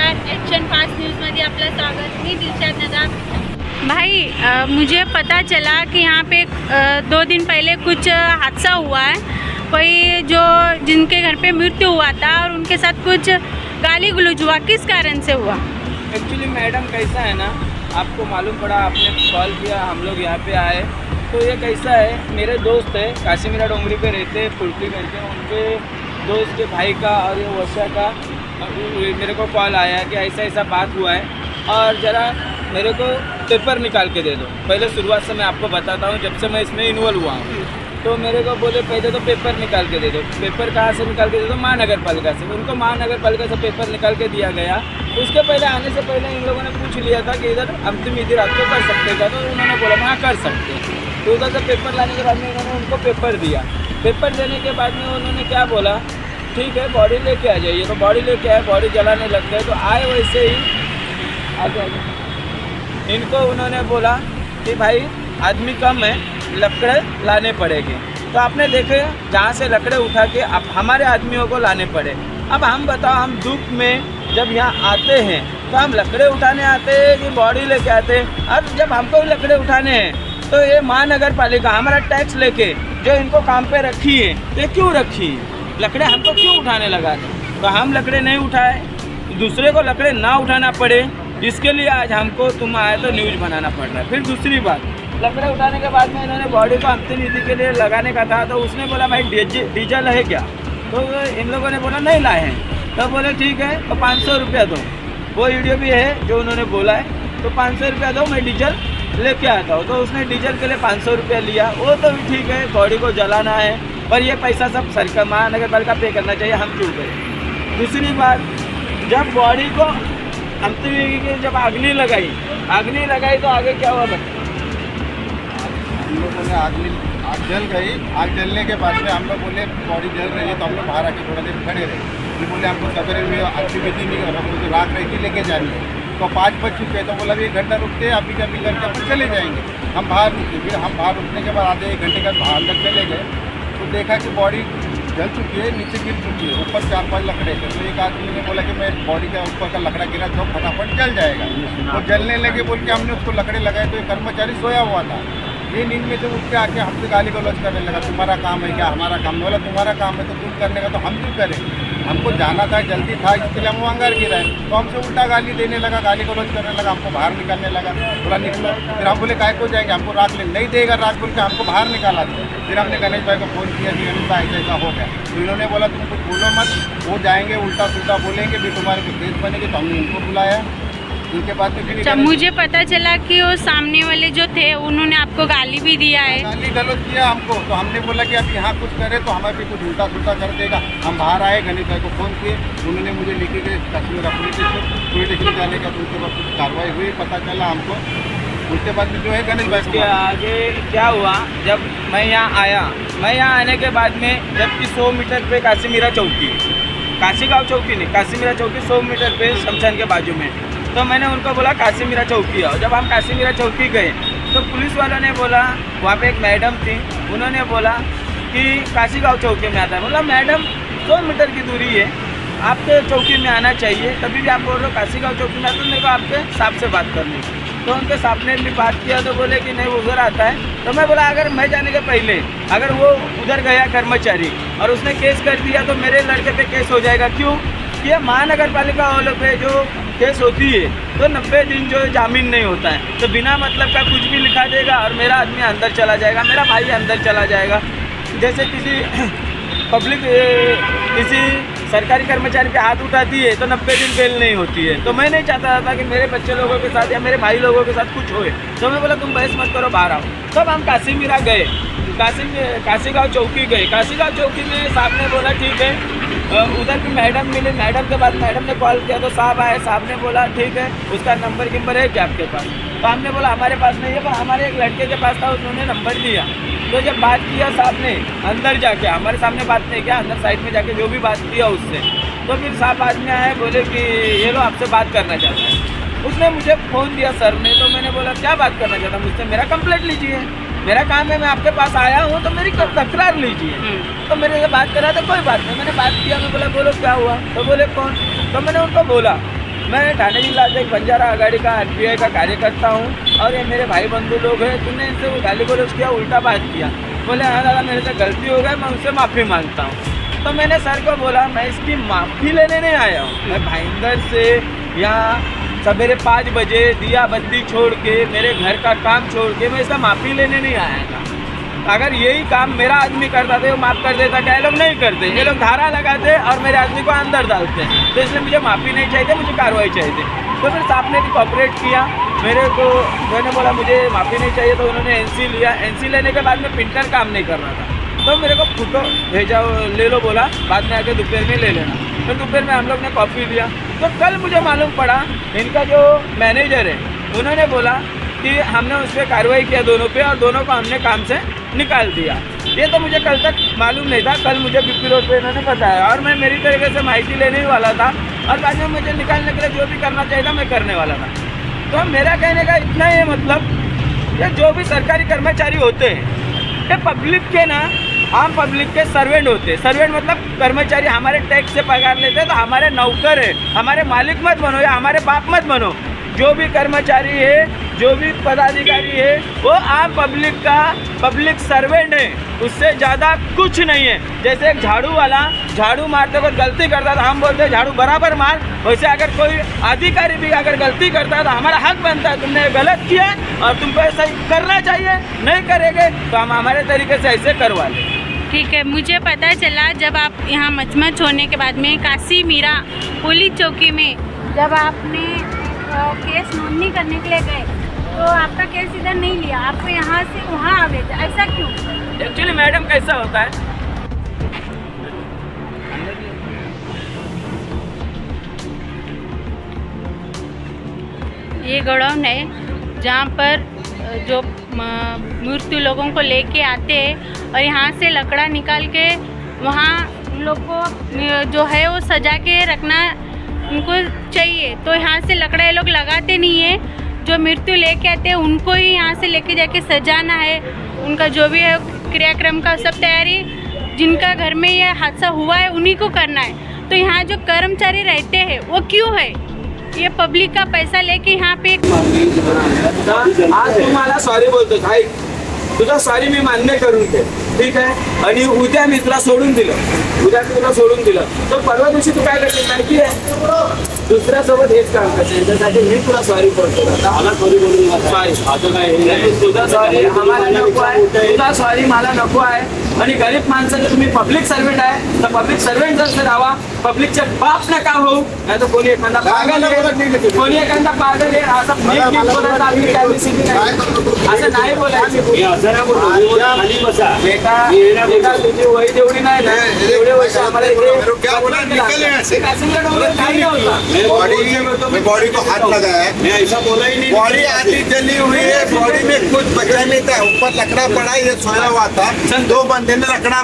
नमस्कार, action fast न्यूजमध्ये आपलं स्वागत। मी दिलशाद नदाब। भाई मुझे पता चला कि यहाँ पे 2 दिन पहले कुछ हादसा हुआ है। कोई जो जिनके घर पे मृत्यु हुआ था और उनके साथ कुछ गाली गलौज हुआ, किस कारण से हुआ? एक्चुअली मैडम कैसा है ना, आपको मालूम पड़ा, आपने कॉल किया, हम लोग यहाँ पे आए। तो ये कैसा है, मेरे दोस्त है काशीमीरा डोंगरी पे रहते फुलटी करके, उनके दोस्त के भाई का और ये वर्षा का मेरे को कॉल आया कि ऐसा ऐसा बात हुआ है और ज़रा मेरे को पेपर निकाल के दे दो। पहले शुरुआत से मैं आपको बताता हूँ, जब से मैं इसमें इन्वॉल्व हुआ हूँ तो मेरे को बोले पहले तो पेपर निकाल के दे दो। पेपर कहाँ से निकाल के दे दो? महानगर पालिका से। उनको महानगर पालिका से पेपर निकाल के दिया गया। उसके पहले आने से पहले इन लोगों ने पूछ लिया था कि इधर हम तुम इधर आपको कर सकते क्या? तो उन्होंने बोला हाँ कर सकते हैं। तो उधर से पेपर लाने के बाद में उन्होंने उनको पेपर दिया। पेपर देने के बाद में उन्होंने क्या बोला, ठीक है बॉडी लेके आ जाइए। तो बॉडी लेके आए, बॉडी जलाने लग गए। तो आए वैसे ही आगे इनको उन्होंने बोला कि भाई आदमी कम है, लकड़े लाने पड़ेंगे। तो आपने देखे जहाँ से लकड़े उठा के अब हमारे आदमियों को लाने पड़े। अब हम बताओ, हम दुख में जब यहाँ आते हैं तो हम लकड़े उठाने आते हैं कि बॉडी लेके आते हैं? अब जब हमको लकड़े उठाने हैं तो ये महानगर पालिका हमारा टैक्स लेके जो इनको काम पे रखी है, ये क्यों रखी है? लकड़े हमको क्यों उठाने लगा थे? तो हम लकड़े नहीं उठाए, दूसरे को लकड़े ना उठाना पड़े, इसके लिए आज हमको तुम आए तो न्यूज़ बनाना पड़ रहा है। फिर दूसरी बात, लकड़े उठाने के बाद में इन्होंने बॉडी को अंतिम विधि के लिए लगाने का था। तो उसने बोला भाई डीजल है क्या? तो इन लोगों ने बोला नहीं लाए हैं। तो बोले ठीक है तो 500 रुपया दो। वो वीडियो भी है जो उन्होंने बोला है। तो 500 रुपया दो, मैं डीजल लेके आता हूँ। तो उसने डीजल के लिए 500 रुपया लिया। वो तो भी ठीक है, बॉडी को जलाना है, पर ये पैसा सब सरकार महानगर पालिका पे करना चाहिए, हम क्यों करें? दूसरी बात, जब बॉडी को अंतिम विधि की जब अग्नि लगाई तो आगे क्या हुआ बताइए? हम लोगों ने आग जल गई। आग जलने के बाद में हम लोग बोले बॉडी जल रही है, तो हम लोग बाहर आके थोड़ा देर खड़े रहे। फिर बोले हमको सवेरे में एक्टिविटी नहीं कर, हमको तो रात रहेगी लेके जानी है। तो 5 बज चुके, तो बोला अभी 1 घंटा रुकते, अभी कभी करके अपन चले जाएंगे। हम बाहर रुके, फिर हम बाहर रुकने के बाद आधे 1 घंटे का बाहर अंदर चले गए। तो देखा कि बॉडी जल चुकी है, नीचे गिर चुकी है, ऊपर 4-5 लकड़े थे। तो एक आदमी ने बोला कि मैं बॉडी का ऊपर का लकड़ा गिरा तो फटाफट जल जाएगा। तो जलने लगे बोल के हमने उसको लकड़े लगाए। तो एक कर्मचारी सोया हुआ था, ये नींद में से उठ के आके हमसे गाली गलौज करने लगा, तुम्हारा काम है क्या? हमारा काम नहीं। बोला तुम्हारा काम है तो तुम करने का, तो हम क्यों करें? हमको जाना था, जल्दी था, इसके लिए हम अंगार गिराए। तो हमसे उल्टा गाली देने लगा, गाली गलौज करने लगा, हमको बाहर निकालने लगा। बोला निकलो। फिर हम बोले काय को जाएंगे, हमको रात ले नहीं देगा, रात बोल के हमको बाहर निकाला था। फिर हमने गणेश भाई को फ़ोन किया कि गणेश भाई ऐसा हो गया। तो इन्होंने बोला तुम कुछ बोलो मत, वो जाएंगे उल्टा सीधा बोलेंगे, फिर तुम्हारे को केस बनेगी। तो हमने इनको बुलाया। उनके बाद में फिर मुझे पता चला कि वो सामने वाले जो थे उन्होंने आपको गाली भी दिया है। गाली गलौज किया हमको। तो हमने बोला कि अब यहाँ कुछ करे तो हमें भी कुछ उल्टा सुल्टा कर देगा। हम बाहर आए, गणेश भाई को फ़ोन किए, उन्होंने मुझे लिखे के काशीमीरा पुलिस स्टेशन जाने का। तो उसके बाद कुछ कार्रवाई हुई, पता चला हमको। उसके बाद जो है गणेश भाई के आगे क्या हुआ, जब मैं यहाँ आया, मैं यहाँ आने के बाद में जबकि 100 मीटर पे काशीमीरा चौकी, काशीगांव चौकी नहीं, काशीमीरा चौकी 100 मीटर पे शमशान के बाजू में। तो मैंने उनको बोला काशीमीरा चौकी आओ। जब हम काशीमीरा चौकी गए तो पुलिस वालों ने बोला, वहाँ पे एक मैडम थी, उन्होंने बोला कि काशीगांव चौकी में आता है। बोला मैडम 100 मीटर की दूरी है, आपके चौकी में आना चाहिए। तभी भी आप बोल रहे हो काशीगांव चौकी में आता, तो मेरे को आपके साहब से बात करनी। तो उनके साहब ने भी बात किया तो बोले कि नहीं वो उधर आता है। तो मैं बोला अगर मैं जाने के पहले अगर वो उधर गया कर्मचारी और उसने केस कर दिया तो मेरे लड़के पे केस हो जाएगा। क्यों? ये महानगर पालिका वालों पे जो केस होती है तो 90 दिन जो जामीन नहीं होता है। तो बिना मतलब का कुछ भी लिखा देगा और मेरा आदमी अंदर चला जाएगा, मेरा भाई अंदर चला जाएगा। जैसे किसी पब्लिक किसी सरकारी कर्मचारी पे हाथ उठाती है तो 90 दिन बेल नहीं होती है। तो मैं नहीं चाहता था कि मेरे बच्चे लोगों के साथ या मेरे भाई लोगों के साथ कुछ होए। तो मैं बोला तुम बहस मत करो, बाहर आओ। तब हम काशीमीरा गए, काशीगांव चौकी गए। काशीगांव चौकी में साहब ने बोला ठीक है, उधर की मैडम मिली। मैडम के बाद मैडम ने कॉल किया तो साहब आए। साहब ने बोला ठीक है, उसका नंबर है क्या आपके पास? तो हमने बोला हमारे पास नहीं है, पर हमारे एक लड़के के पास था, उन्होंने नंबर दिया। तो जब बात किया साहब ने अंदर जाके, हमारे सामने बात नहीं किया, अंदर साइड में जाके जो भी बात किया उससे, तो फिर साहब बाद में आए, बोले कि ये लो आपसे बात करना चाहता है। उसने मुझे फ़ोन दिया सर ने। तो मैंने बोला क्या बात करना चाहता, मुझसे मेरा कंप्लेंट लीजिए, मेरा काम है, मैं आपके पास आया हूँ तो मेरी तकरार लीजिए। तो मेरे से बात करा तो कोई बात नहीं, मैंने बात किया। मैं बोला बोलो क्या हुआ? तो बोले कौन? तो मैंने उनको बोला मैं ठाणे जिला अध्यक्ष बंजारा आघाड़ी का RPI का कार्यकर्ता हूँ और ये मेरे भाई बंधु लोग हैं। तूने इनसे वो गाली गलौज किया, उल्टा बात किया, बोले हाँ दादा मेरे से गलती हो गई, मैं उनसे माफ़ी मांगता हूँ। तो मैंने सर को बोला मैं इसकी माफ़ी लेने नहीं आया हूँ, मैं भाईंदर से यहाँ सवेरे 5 बजे दिया बत्ती छोड़ के मेरे घर का काम छोड़ के मैं इसका माफ़ी लेने नहीं आया था। अगर यही काम मेरा आदमी करता था वो माफ़ कर देता, क्या ये लोग नहीं करते, ये लोग धारा लगाते और मेरे आदमी को अंदर डालते हैं। तो इसलिए मुझे माफ़ी नहीं चाहिए, मुझे कार्रवाई चाहिए। तो फिर साहब ने भी कॉपरेट किया मेरे को, मैंने बोला मुझे माफ़ी नहीं चाहिए, तो उन्होंने NC लिया। NC लेने के बाद में प्रिंटर काम नहीं कर रहा था, तो मेरे को फोटो भेजा, ले लो बोला, बाद में आके दोपहर में ले लेना। फिर दोपहर में हम लोग ने कॉपी लिया। तो कल मुझे मालूम पड़ा इनका जो मैनेजर है उन्होंने बोला कि हमने उस पर कार्रवाई किया दोनों पे, और दोनों को हमने काम से निकाल दिया। ये तो मुझे कल तक मालूम नहीं था, कल मुझे BP रोड पे इन्होंने बताया और मैं मेरी तरीके से माहिती लेने ही वाला था और बाद में मुझे निकालने के लिए जो भी करना चाहिए था मैं करने वाला था। तो मेरा कहने का इतना ही मतलब, ये जो भी सरकारी कर्मचारी होते हैं ये पब्लिक के ना, आम पब्लिक के सर्वेंट होते हैं। सर्वेंट मतलब कर्मचारी, हमारे टैक्स से पगार लेते हैं, तो हमारे नौकर है, हमारे मालिक मत बनो या हमारे बाप मत बनो। जो भी कर्मचारी है, जो भी पदाधिकारी है, वो आम पब्लिक का पब्लिक सर्वेंट है, उससे ज़्यादा कुछ नहीं है। जैसे एक झाड़ू वाला झाड़ू मारते वक्त गलती करता था, हम बोलते हैं झाड़ू बराबर मार, वैसे अगर कोई अधिकारी भी अगर गलती करता है तो हमारा हक बनता है, तुमने गलत किया और तुमको ऐसा करना चाहिए, नहीं करेंगे तो हम हमारे तरीके से ऐसे करवा लें। ठीक है, मुझे पता चला जब आप यहाँ मचमच होने के बाद में काशी मीरा पुलिस चौकी में जब आपने केस नोंदनी करने के लिए गए तो आपका केस इधर नहीं लिया, आपको यहाँ से वहाँ आ गए थे, ऐसा क्यों? एक्चुअली मैडम कैसा होता है, ये गोडाउन है जहाँ पर जो मृत्यु लोगों को लेके आते हैं और यहाँ से लकड़ा निकाल के वहाँ उन लोग को जो है वो सजा के रखना उनको चाहिए। तो यहाँ से लकड़ा ये लोग लगाते नहीं है, जो मृत्यु लेके आते हैं उनको ही यहाँ से लेके जाके सजाना है। उनका जो भी है क्रियाक्रम का सब तैयारी, जिनका घर में ये हादसा हुआ है उन्हीं को करना है। तो यहाँ जो कर्मचारी रहते हैं वो क्यों है? ये पब्लिक का पैसा लेके यहाँ पे आज तुम्हाला सॉरी बोलतो, काय तुझा सॉरी मी मान्य करून घे, ठीक आहे। आणि उद्या मी तुला सोडून दिलं, तर परवा दिवशी तू काय करशील माहिती आहे? दुसऱ्यासोबत हेच काम करशील, त्यासाठी मी तुला सॉरी बोलतो। सॉरी, तुझा सॉरी आम्हाला नको आहे, तुझा सॉरी मला नको आहे। आणि गरीब माणसाचे तुम्ही पब्लिक सर्वेंट आहे, तर पब्लिक सर्वेंट जर राहा, पब्लिकचे बाप नका हो, नाही तर कोणी एखादा पागल आहे, असं नाही बोलायचं। बेटा तुझी वय जेवढी नाही ना तेवढे वर्ष आम्हाला बॉडी को हाथ लगाया है, ऐसा बोला ही नहीं। बॉडी आधी जली हुई है, बॉडी में कुछ बचा नहीं था, ऊपर लकड़ा पड़ा, ये सोया हुआ था, 2 बंदे ने लकड़ा